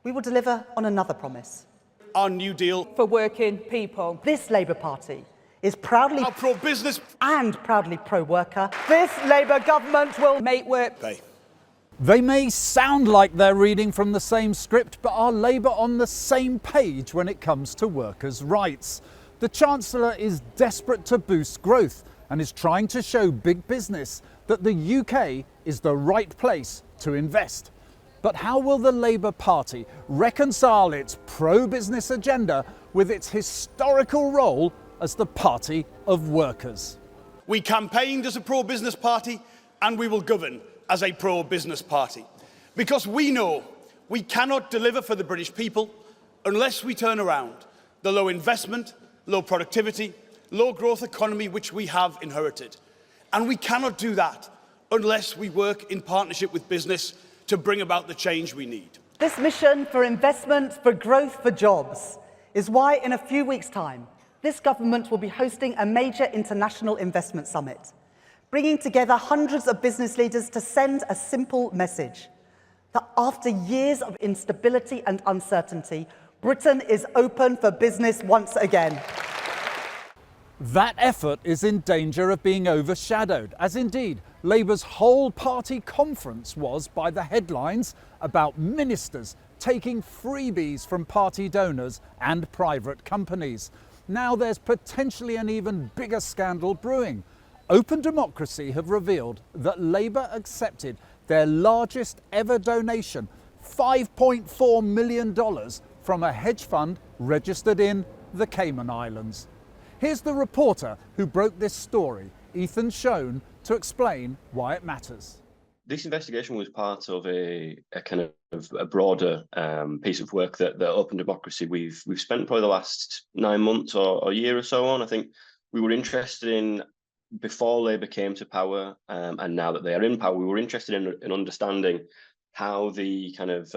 We will deliver on another promise. Our New Deal for working people. This Labour Party is proudly pro-business and proudly pro-worker. This Labour government will make work pay. They may sound like they're reading from the same script, but are Labour on the same page when it comes to workers' rights? The Chancellor is desperate to boost growth and is trying to show big business that the UK is the right place to invest. But how will the Labour Party reconcile its pro-business agenda with its historical role as the party of workers? We campaigned as a pro-business party and we will govern as a pro-business party. Because we know we cannot deliver for the British people unless we turn around the low investment, low productivity, low growth economy which we have inherited. And we cannot do that unless we work in partnership with business to bring about the change we need. This mission for investment, for growth, for jobs is why in a few weeks' time, this government will be hosting a major international investment summit, bringing together hundreds of business leaders to send a simple message that after years of instability and uncertainty, Britain is open for business once again. That effort is in danger of being overshadowed, as indeed Labour's whole party conference was by the headlines about ministers taking freebies from party donors and private companies. Now there's potentially an even bigger scandal brewing. Open Democracy have revealed that Labour accepted their largest ever donation, $5.4 million, from a hedge fund registered in the Cayman Islands. Here's the reporter who broke this story, Ethan Schoen, to explain why it matters. This investigation was part of a kind of a broader piece of work that Open Democracy we've spent probably the last 9 months or a year or so on. I think we were interested in, before Labour came to power, and now that they are in power, we were interested in understanding how the kind of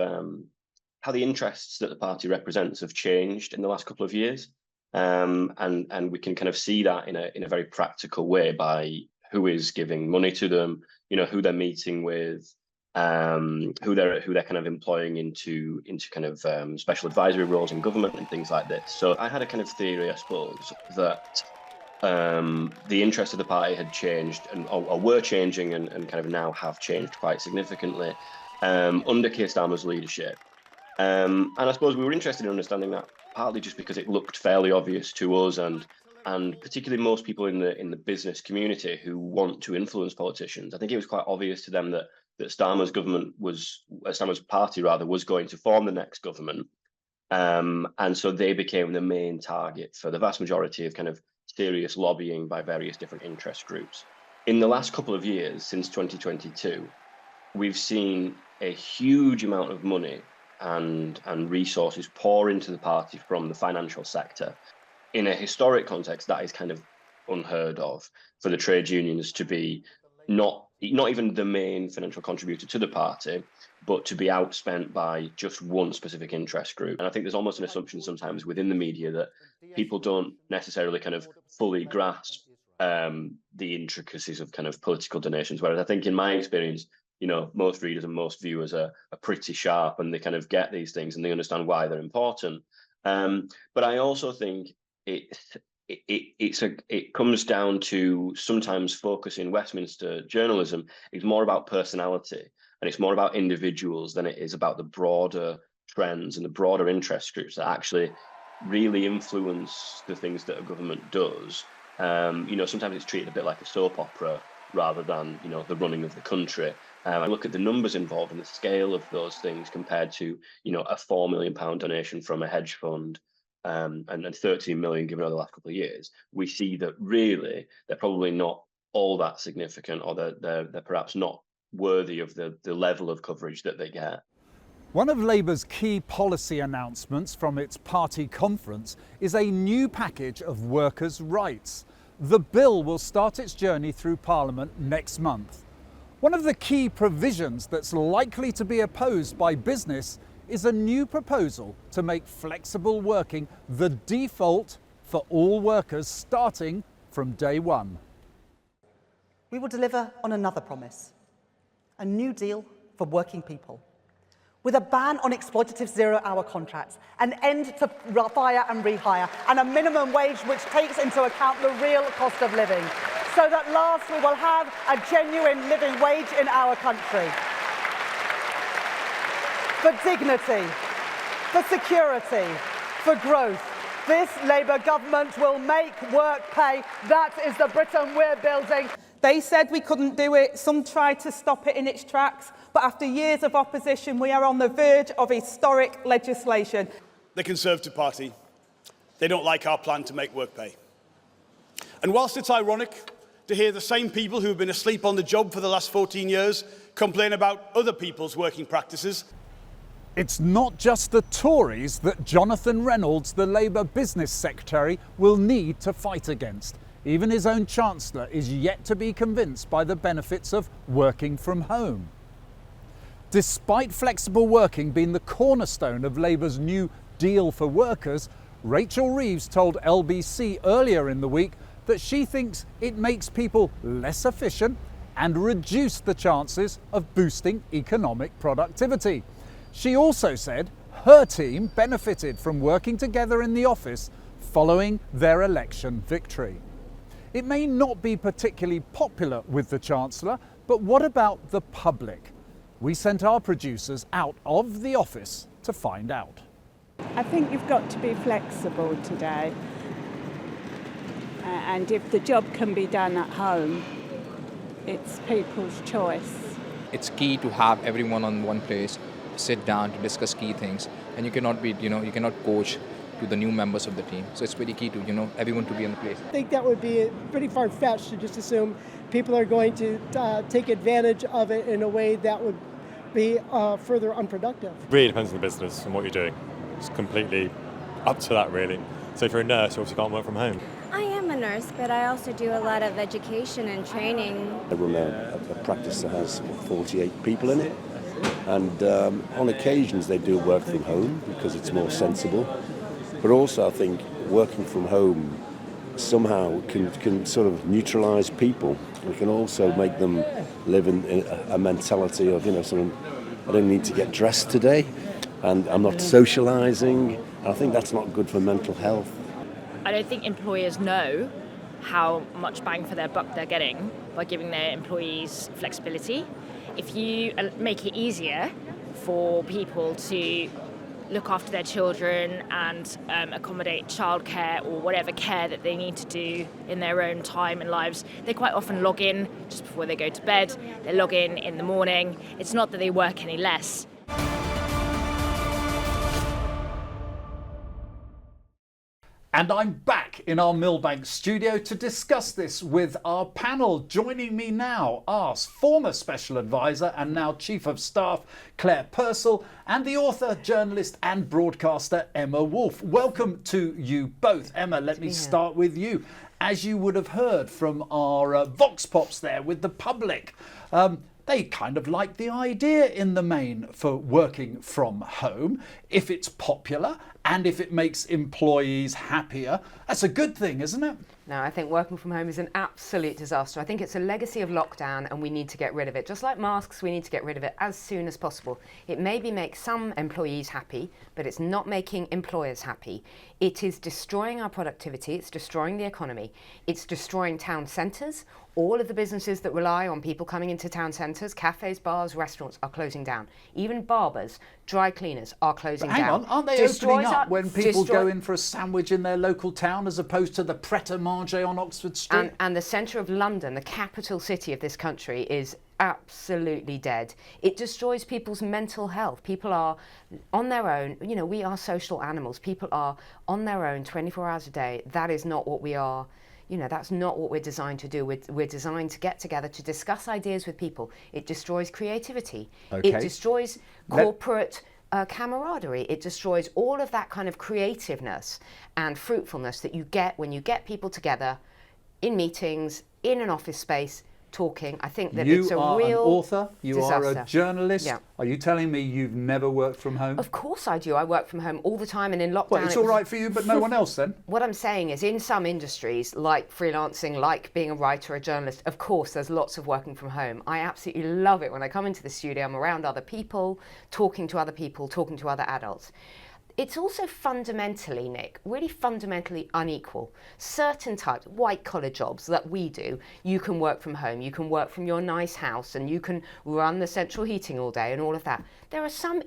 how the interests that the party represents have changed in the last couple of years. And we can kind of see that in a very practical way by who is giving money to them, you know, who they're meeting with, who they're kind of employing into kind of special advisory roles in government and things like this. So I had a kind of theory, I suppose, that the interests of the party had changed or were changing and kind of now have changed quite significantly under Keir Starmer's leadership. And I suppose we were interested in understanding that partly just because it looked fairly obvious to us and particularly most people in the business community who want to influence politicians. I think it was quite obvious to them that Starmer's government Starmer's party was going to form the next government. And so they became the main target for the vast majority of kind of serious lobbying by various different interest groups. In the last couple of years, since 2022, we've seen a huge amount of money and resources pour into the party from the financial sector. In a historic context, that is kind of unheard of for the trade unions to be not even the main financial contributor to the party, but to be outspent by just one specific interest group. And I think there's almost an assumption sometimes within the media that people don't necessarily kind of fully grasp the intricacies of kind of political donations. Whereas I think in my experience, you know, most readers and most viewers are pretty sharp and they kind of get these things and they understand why they're important. But I also think it comes down to sometimes focusing Westminster journalism is more about personality and it's more about individuals than it is about the broader trends and the broader interest groups that actually really influence the things that a government does. You know, sometimes it's treated a bit like a soap opera rather than, you know, the running of the country. I look at the numbers involved and the scale of those things compared to, you know, a £4 million donation from a hedge fund and 13 million given over the last couple of years. We see that really they're probably not all that significant, or they're perhaps not worthy of the level of coverage that they get. One of Labour's key policy announcements from its party conference is a new package of workers' rights. The bill will start its journey through Parliament next month. One of the key provisions that's likely to be opposed by business is a new proposal to make flexible working the default for all workers starting from day one. We will deliver on another promise, a new deal for working people. with a ban on exploitative zero-hour contracts, an end to fire and rehire, and a minimum wage which takes into account the real cost of living, so that last we will have a genuine living wage in our country. For dignity, for security, for growth, this Labour government will make work pay. That is the Britain we're building. They said we couldn't do it. Some tried to stop it in its tracks. But after years of opposition, we are on the verge of historic legislation. The Conservative Party, they don't like our plan to make work pay. And whilst it's ironic to hear the same people who have been asleep on the job for the last 14 years complain about other people's working practices, it's not just the Tories that Jonathan Reynolds, the Labour Business Secretary, will need to fight against. Even his own Chancellor is yet to be convinced by the benefits of working from home. Despite flexible working being the cornerstone of Labour's new deal for workers, Rachel Reeves told LBC earlier in the week that she thinks it makes people less efficient and reduce the chances of boosting economic productivity. She also said her team benefited from working together in the office following their election victory. It may not be particularly popular with the Chancellor, but what about the public? We sent our producers out of the office to find out. I think you've got to be flexible today. And if the job can be done at home, it's people's choice. It's key to have everyone on one place, sit down to discuss key things, and you cannot you cannot coach to the new members of the team. So it's very key to, everyone to be in the place. I think that would be pretty far-fetched to just assume people are going to take advantage of it in a way that would be further unproductive. It really depends on the business and what you're doing. It's completely up to that, really. So if you're a nurse, you obviously can't work from home. I am a nurse, but I also do a lot of education and training. I run a practice that has 48 people in it, and on occasions they do work from home because it's more sensible. But also I think working from home somehow can sort of neutralise people. It can also make them live in a mentality of, sort of, I don't need to get dressed today, and I'm not socialising. I think that's not good for mental health. I don't think employers know how much bang for their buck they're getting by giving their employees flexibility. If you make it easier for people to look after their children and accommodate childcare or whatever care that they need to do in their own time and lives, they quite often log in just before they go to bed, they log in the morning. It's not that they work any less. And I'm back in our Millbank studio to discuss this with our panel. Joining me now are former Special Advisor and now Chief of Staff Claire Purcell and the author, journalist and broadcaster Emma Wolfe. Welcome to you both. Emma, let me start with you. As you would have heard from our Vox Pops there with the public, they kind of like the idea in the main for working from home. If it's popular and if it makes employees happier, that's a good thing, isn't it? No, I think working from home is an absolute disaster. I think it's a legacy of lockdown and we need to get rid of it. Just like masks, we need to get rid of it as soon as possible. It maybe makes some employees happy, but it's not making employers happy. It is destroying our productivity, it's destroying the economy, it's destroying town centres. All of the businesses that rely on people coming into town centres, cafes, bars, restaurants are closing down. Even barbers, dry cleaners are closing down. Hang on, aren't they opening up when people go in for a sandwich in their local town as opposed to the Pret-a-Manger on Oxford Street? And the centre of London, the capital city of this country, is absolutely dead. It destroys people's mental health. People are on their own. We are social animals. People are on their own 24 hours a day. That is not what we are. That's not what we're designed to do. We're designed to get together to discuss ideas with people. It destroys creativity. Okay. It destroys corporate camaraderie. It destroys all of that kind of creativeness and fruitfulness that you get when you get people together in meetings, in an office space, talking. I think that you it's a are real an author, you disaster. are a journalist. Yeah. Are you telling me you've never worked from home? Of course I do. I work from home all the time, and in lockdown... Well, it's all right for you, but no one else then? What I'm saying is, in some industries, like freelancing, like being a writer or a journalist, of course, there's lots of working from home. I absolutely love it when I come into the studio, I'm around other people, talking to other people, talking to other adults. It's also fundamentally, Nick, really fundamentally unequal. Certain types, white-collar jobs that we do, you can work from home, you can work from your nice house, and you can run the central heating all day and all of that. There are some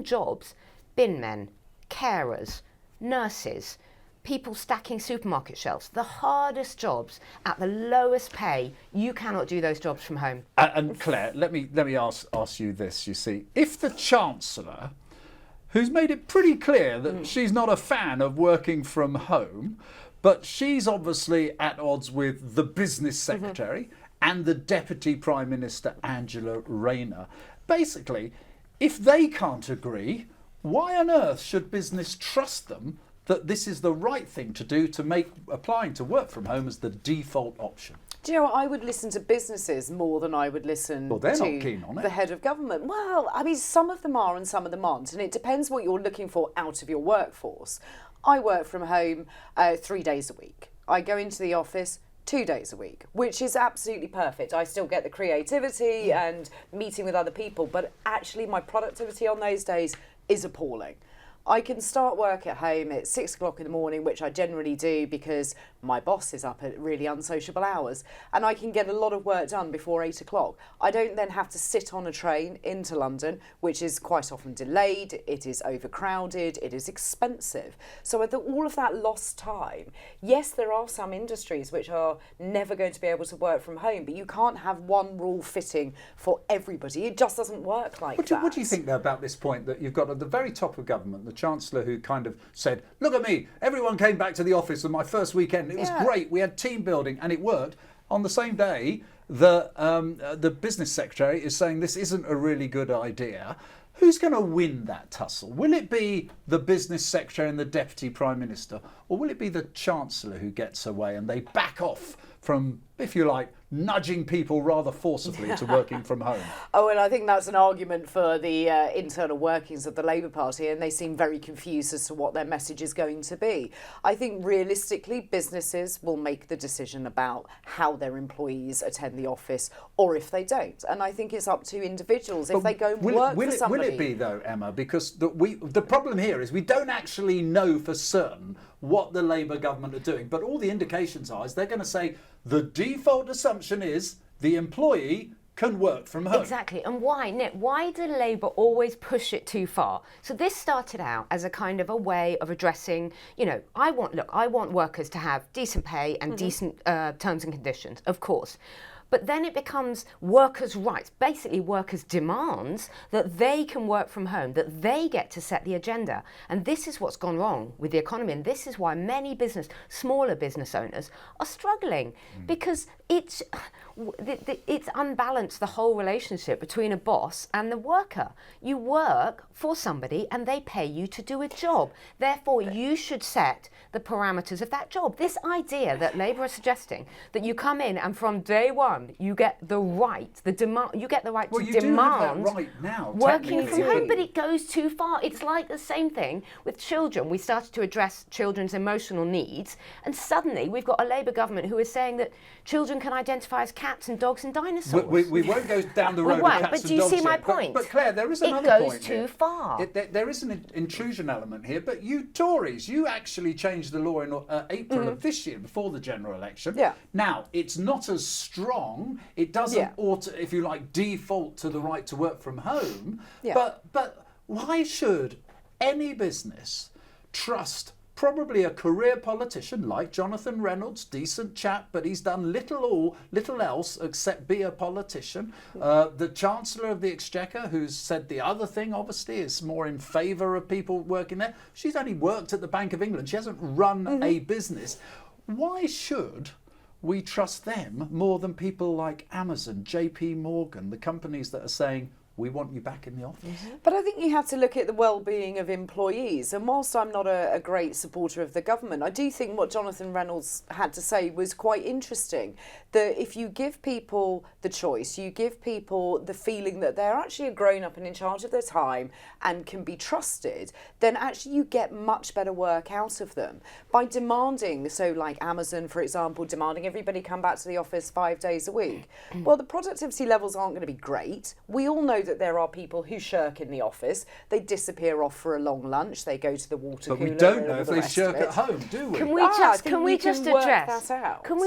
jobs, bin men, carers, nurses, people stacking supermarket shelves, the hardest jobs at the lowest pay, you cannot do those jobs from home. And Claire, let me ask you this, you see. If the Chancellor, who's made it pretty clear that she's not a fan of working from home, but she's obviously at odds with the Business Secretary and the Deputy Prime Minister, Angela Rayner. Basically, if they can't agree, why on earth should business trust them that this is the right thing to do to make applying to work from home as the default option? Do you know what? I would listen to businesses more than I would listen Well, they're to not keen on it. the head of government. Well, I mean, some of them are and some of them aren't, and it depends what you're looking for out of your workforce. I work from home 3 days a week. I go into the office 2 days a week, which is absolutely perfect. I still get the creativity and meeting with other people, but actually my productivity on those days is appalling. I can start work at home at 6 o'clock in the morning, which I generally do because my boss is up at really unsociable hours, and I can get a lot of work done before 8 o'clock. I don't then have to sit on a train into London, which is quite often delayed, it is overcrowded, it is expensive. So with all of that lost time, yes, there are some industries which are never going to be able to work from home, but you can't have one rule fitting for everybody. It just doesn't work like that. What do you think, though, about this point that you've got at the very top of government, the Chancellor who kind of said, look at me, everyone came back to the office on my first weekend, it was great, we had team building and it worked. On the same day, the Business Secretary is saying this isn't a really good idea. Who's going to win that tussle? Will it be the Business Secretary and the Deputy Prime Minister, or will it be the Chancellor who gets away and they back off from, if you like, nudging people rather forcibly to working from home? Oh, and I think that's an argument for the internal workings of the Labour Party, and they seem very confused as to what their message is going to be. I think realistically, businesses will make the decision about how their employees attend the office or if they don't. And I think it's up to individuals if they go and work for somebody. Will it be, though, Emma? Because the problem here is we don't actually know for certain what the Labour government are doing, but all the indications are is they're going to say the default assumption is the employee can work from home. Exactly. And why, Nick? Why do Labour always push it too far? So this started out as a kind of a way of addressing, you know, I want workers to have decent pay and decent terms and conditions, of course. But then it becomes workers' rights, basically workers' demands that they can work from home, that they get to set the agenda. And this is what's gone wrong with the economy. And this is why many smaller business owners are struggling, because it's unbalanced, the whole relationship between a boss and the worker. You work for somebody and they pay you to do a job. Therefore, you should set the parameters of that job. This idea that Labour are suggesting that you come in and from day one you get the right, to demand you do have that right now, working from home, but it goes too far. It's like the same thing with children. We started to address children's emotional needs, and suddenly we've got a Labour government who is saying that children can identify as cats and dogs and dinosaurs. We won't go down the road of cats and dogs. But do you see my point? But Claire, there is another point. It goes too far. There is an intrusion element here, but you Tories, you actually changed the law in April of this year, before the general election. Yeah. Now, it's not as strong. It doesn't, if you like, default to the right to work from home. Yeah. But why should any business trust probably a career politician like Jonathan Reynolds, decent chap, but he's done little else except be a politician. The Chancellor of the Exchequer, who's said the other thing, obviously, is more in favour of people working there. She's only worked at the Bank of England. She hasn't run a business. Why should we trust them more than people like Amazon, JP Morgan, the companies that are saying, we want you back in the office. But I think you have to look at the well-being of employees. And whilst I'm not a great supporter of the government, I do think what Jonathan Reynolds had to say was quite interesting. That if you give people the choice, you give people the feeling that they're actually a grown-up and in charge of their time and can be trusted, then actually you get much better work out of them. By demanding, so like Amazon, for example, demanding everybody come back to the office 5 days a week, well, the productivity levels aren't going to be great. We all know that there are people who shirk in the office. They disappear off for a long lunch. They go to the water cooler. But we don't know if they shirk at home, do we? Can we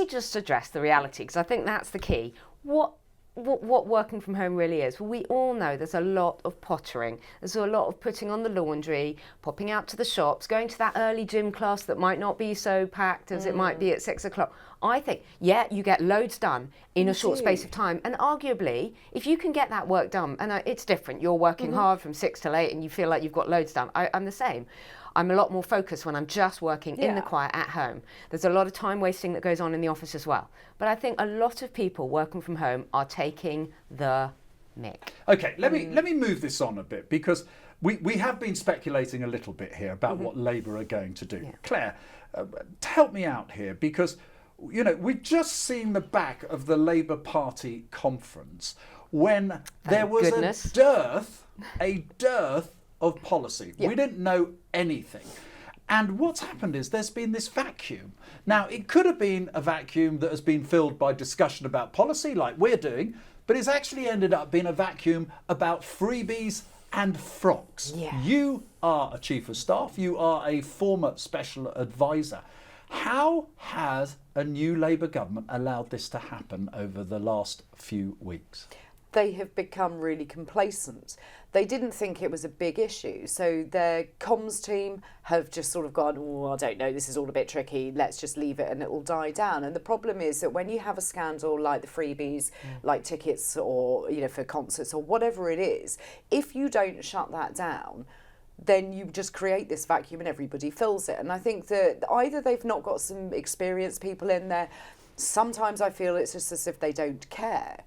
just address the reality? Because I think that's the key. What working from home really is. Well, we all know there's a lot of pottering. There's a lot of putting on the laundry, popping out to the shops, going to that early gym class that might not be so packed as it might be at 6 o'clock. I think, yeah, you get loads done in a short space of time. And arguably, if you can get that work done, and it's different, you're working hard from 6 till 8 and you feel like you've got loads done. I'm the same. I'm a lot more focused when I'm just working in the quiet at home. There's a lot of time wasting that goes on in the office as well. But I think a lot of people working from home are taking the mick. Okay, let me move this on a bit, because we have been speculating a little bit here about what Labour are going to do. Yeah. Claire, help me out here, because we've just seen the back of the Labour Party conference when there was a dearth of policy. We didn't know anything. And what's happened is there's been this vacuum. Now, it could have been a vacuum that has been filled by discussion about policy like we're doing, but it's actually ended up being a vacuum about freebies and frocks. Yeah. You are a chief of staff. You are a former special advisor. How has a new Labour government allowed this to happen over the last few weeks? They have become really complacent. They didn't think it was a big issue. So their comms team have just sort of gone, oh, I don't know, this is all a bit tricky, let's just leave it and it will die down. And the problem is that when you have a scandal like the freebies, like tickets or, for concerts or whatever it is, if you don't shut that down, then you just create this vacuum and everybody fills it. And I think that either they've not got some experienced people in there, sometimes I feel it's just as if they don't care.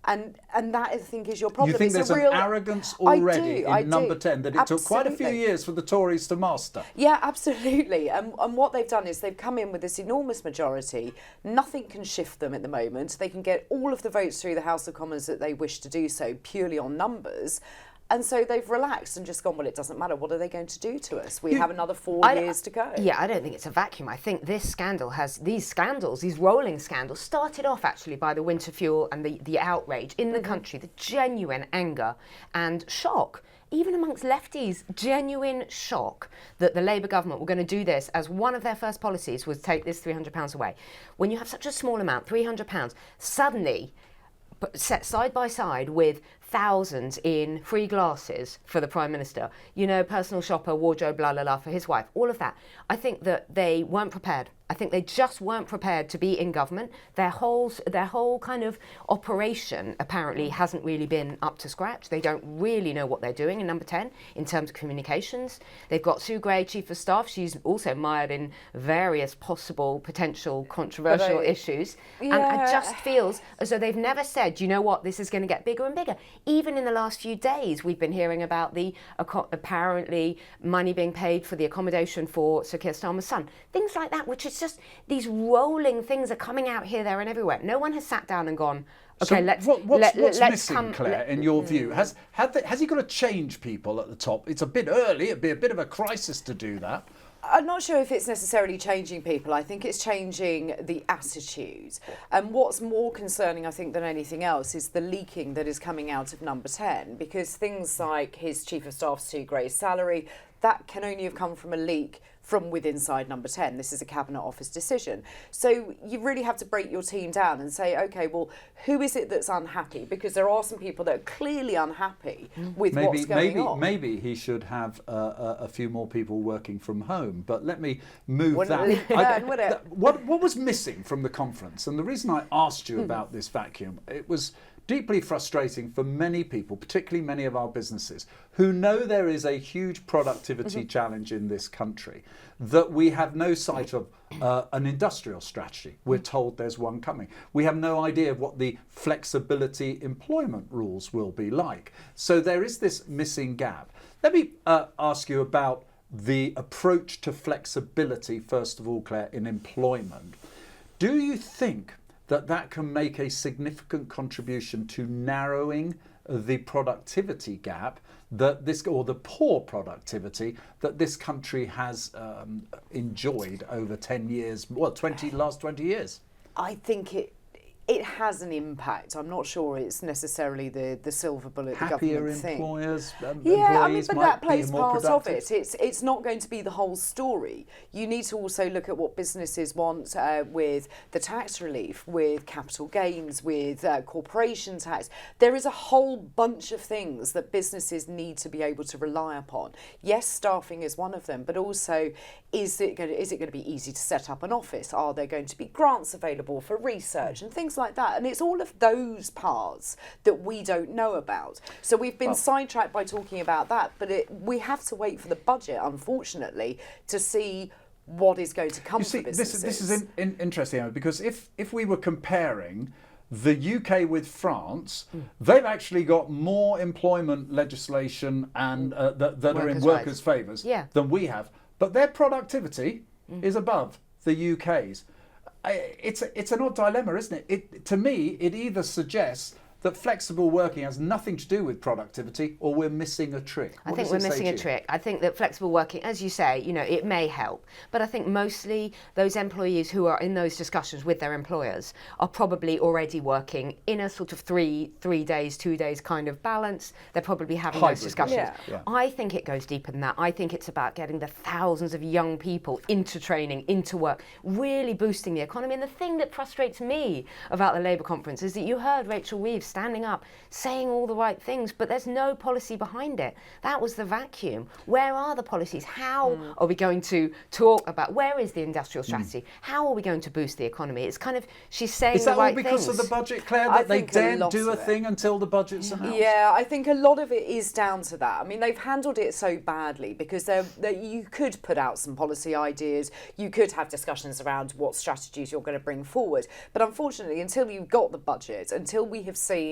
And that, I think, is your problem. You think there's an arrogance already in Number 10 that it took quite a few years for the Tories to master? Yeah, absolutely. And what they've done is they've come in with this enormous majority. Nothing can shift them at the moment. They can get all of the votes through the House of Commons that they wish to do so purely on numbers. And so they've relaxed and just gone, well, it doesn't matter. What are they going to do to us? We have another 4 years to go. Yeah, I don't think it's a vacuum. I think this scandal these rolling scandals, started off actually by the winter fuel and the outrage in the country, the genuine anger and shock. Even amongst lefties, genuine shock that the Labour government were going to do this as one of their first policies was take this £300 away. When you have such a small amount, £300, suddenly set side by side with thousands in free glasses for the Prime Minister, personal shopper, wardrobe, blah, blah, blah, for his wife, all of that. I think that they weren't prepared. I think they just weren't prepared to be in government. Their whole kind of operation apparently hasn't really been up to scratch. They don't really know what they're doing in Number 10 in terms of communications. They've got Sue Gray, Chief of Staff. She's also mired in various possible, potential controversial issues. Yeah. And it just feels as though they've never said, you know what, this is going to get bigger and bigger. Even in the last few days, we've been hearing about the apparently money being paid for the accommodation for Sir Keir Starmer's son. Things like that, which is just these rolling things are coming out here, there and everywhere. No one has sat down and gone, okay, so what's missing, Claire, in your view? Has he got to change people at the top? It's a bit early. It'd be a bit of a crisis to do that. I'm not sure if it's necessarily changing people. I think it's changing the attitude. And what's more concerning, I think, than anything else is the leaking that is coming out of Number 10, because things like his Chief of Staff, Sue Gray's salary, that can only have come from a leak from within inside Number 10. This is a Cabinet Office decision. So you really have to break your team down and say, OK, well, who is it that's unhappy? Because there are some people that are clearly unhappy with what's going on. Maybe he should have a few more people working from home. But let me move that. What was missing from the conference? And the reason I asked you about this vacuum, it was deeply frustrating for many people, particularly many of our businesses, who know there is a huge productivity challenge in this country, that we have no sight of an industrial strategy. We're told there's one coming. We have no idea of what the flexibility employment rules will be like. So there is this missing gap. Let me ask you about the approach to flexibility, first of all, Claire, in employment. Do you think that can make a significant contribution to narrowing the productivity gap that this, or the poor productivity that this country has enjoyed over 10 years, well, last 20 years? I think it has an impact. I'm not sure it's necessarily the silver bullet the government think. Employers, yeah, I mean, but that might be plays more part of productive. it. It's not going to be the whole story. You need to also look at what businesses want with the tax relief, with capital gains, with corporation tax. There is a whole bunch of things that businesses need to be able to rely upon. Yes, staffing is one of them, but also is it going to be easy to set up an office? Are there going to be grants available for research and things like that? And it's all of those parts that we don't know about. So we've been sidetracked by talking about that, but we have to wait for the budget, unfortunately, to see what is going to come for businesses. This is interesting, Emma, because if we were comparing the UK with France, they've actually got more employment legislation and that are in workers' favours than we have. But their productivity is above the UK's. It's an odd dilemma, isn't it? To me, it either suggests that flexible working has nothing to do with productivity, or we're missing a trick. I think we're missing a trick. I think that flexible working, as you say, it may help, but I think mostly those employees who are in those discussions with their employers are probably already working in a sort of 3 days, 2 days kind of balance. They're probably having those discussions. Yeah. I think it goes deeper than that. I think it's about getting the thousands of young people into training, into work, really boosting the economy. And the thing that frustrates me about the Labour conference is that you heard Rachel Reeves standing up, saying all the right things, but there's no policy behind it. That was the vacuum. Where are the policies? How are we going to talk about, where is the industrial strategy? How are we going to boost the economy? It's kind of, she's saying the right things. Is that all because of the budget, Claire, that they daren't do a thing until the budget's announced? Yeah, I think a lot of it is down to that. I mean, they've handled it so badly because you could put out some policy ideas, you could have discussions around what strategies you're going to bring forward. But unfortunately, until you've got the budget, until we have seen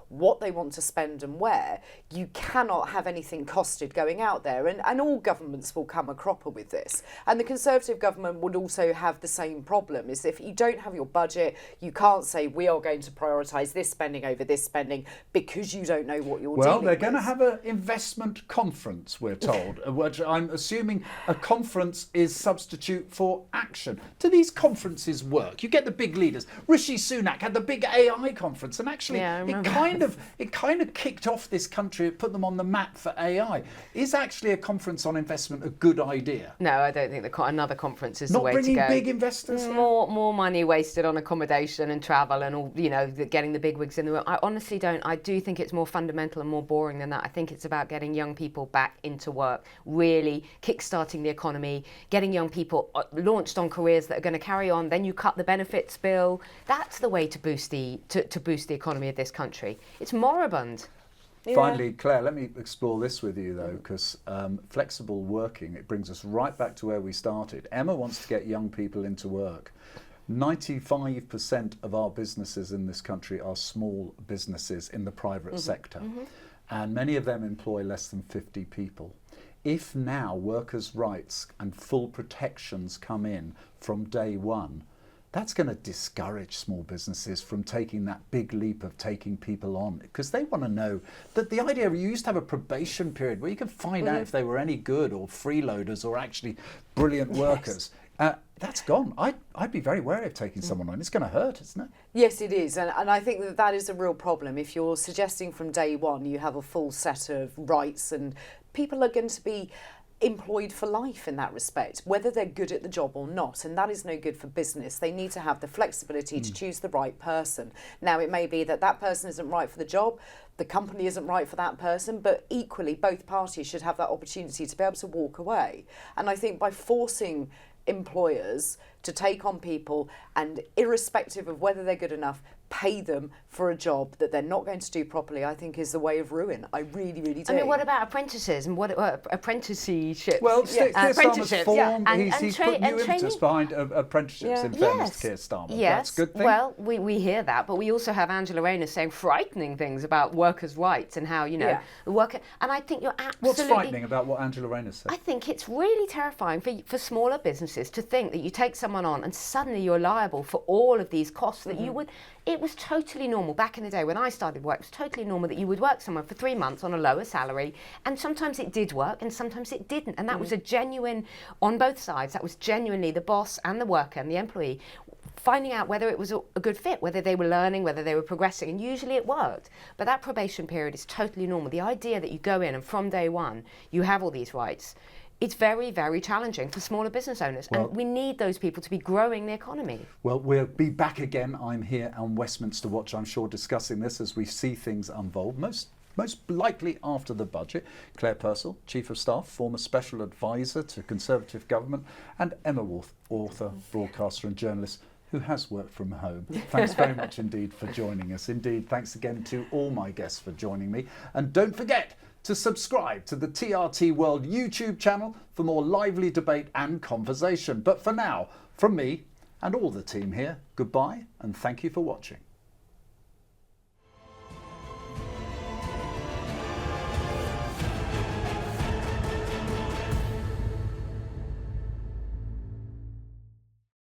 what they want to spend and where, you cannot have anything costed going out there. And all governments will come a cropper with this. And the Conservative government would also have the same problem, is if you don't have your budget, you can't say we are going to prioritise this spending over this spending because you don't know what you're dealing with. Well, they're going to have an investment conference, we're told, which I'm assuming a conference is substitute for action. Do these conferences work? You get the big leaders. Rishi Sunak had the big AI conference, and actually it kind of kicked off this country, it put them on the map for AI. Is actually a conference on investment a good idea? No, I don't think another conference is the way to go. Not bringing big investors? More money wasted on accommodation and travel and all, getting the big wigs in the room. I honestly don't. I do think it's more fundamental and more boring than that. I think it's about getting young people back into work, really kick-starting the economy, getting young people launched on careers that are going to carry on. Then you cut the benefits bill. That's the way to boost the economy of this country. It's moribund. Yeah. Finally, Claire, let me explore this with you though, because flexible working, it brings us right back to where we started. Emma wants to get young people into work. 95% of our businesses in this country are small businesses in the private sector, and many of them employ less than 50 people. If now workers' rights and full protections come in from day one, that's going to discourage small businesses from taking that big leap of taking people on, because they want to know that the idea, you used to have a probation period where you could find out if they were any good or freeloaders or actually brilliant workers. That's gone. I'd be very wary of taking someone on. It's going to hurt, isn't it? Yes, it is. And I think that is a real problem. If you're suggesting from day one you have a full set of rights, and people are going to be employed for life in that respect, whether they're good at the job or not, and that is no good for business. They need to have the flexibility to choose the right person. Now, it may be that person isn't right for the job, the company isn't right for that person, but equally both parties should have that opportunity to be able to walk away. And I think by forcing employers to take on people, and irrespective of whether they're good enough, pay them for a job that they're not going to do properly, I think is the way of ruin. I really, really do. I mean, what about apprentices and what apprenticeships? Well, Keir Starmer's apprenticeships. formed, And he's put new impetus behind apprenticeships, in fairness to Keir Starmer. Yes, That's a good thing. Well, we hear that, but we also have Angela Rayner saying frightening things about workers' rights and how, the worker... And I think you're absolutely... What's frightening about what Angela Rayner said? I think it's really terrifying for smaller businesses to think that you take someone on and suddenly you're liable for all of these costs that you would... It was totally normal back in the day when I started work. It was totally normal that you would work somewhere for 3 months on a lower salary, and sometimes it did work and sometimes it didn't. And that was a genuine, on both sides, that was genuinely the boss and the worker and the employee finding out whether it was a good fit, whether they were learning, whether they were progressing, and usually it worked. But that probation period is totally normal. The idea that you go in and from day one you have all these rights, it's very, very challenging for smaller business owners. Well, and we need those people to be growing the economy. Well, we'll be back again. I'm here on Westminster Watch, I'm sure, discussing this as we see things unfold. Most likely after the budget. Claire Purcell, Chief of Staff, former Special Advisor to Conservative Government, and Emma Worth, author, broadcaster and journalist who has worked from home. Thanks very much indeed for joining us. Indeed, thanks again to all my guests for joining me. And don't forget to subscribe to the TRT World YouTube channel for more lively debate and conversation. But for now, from me and all the team here, goodbye and thank you for watching.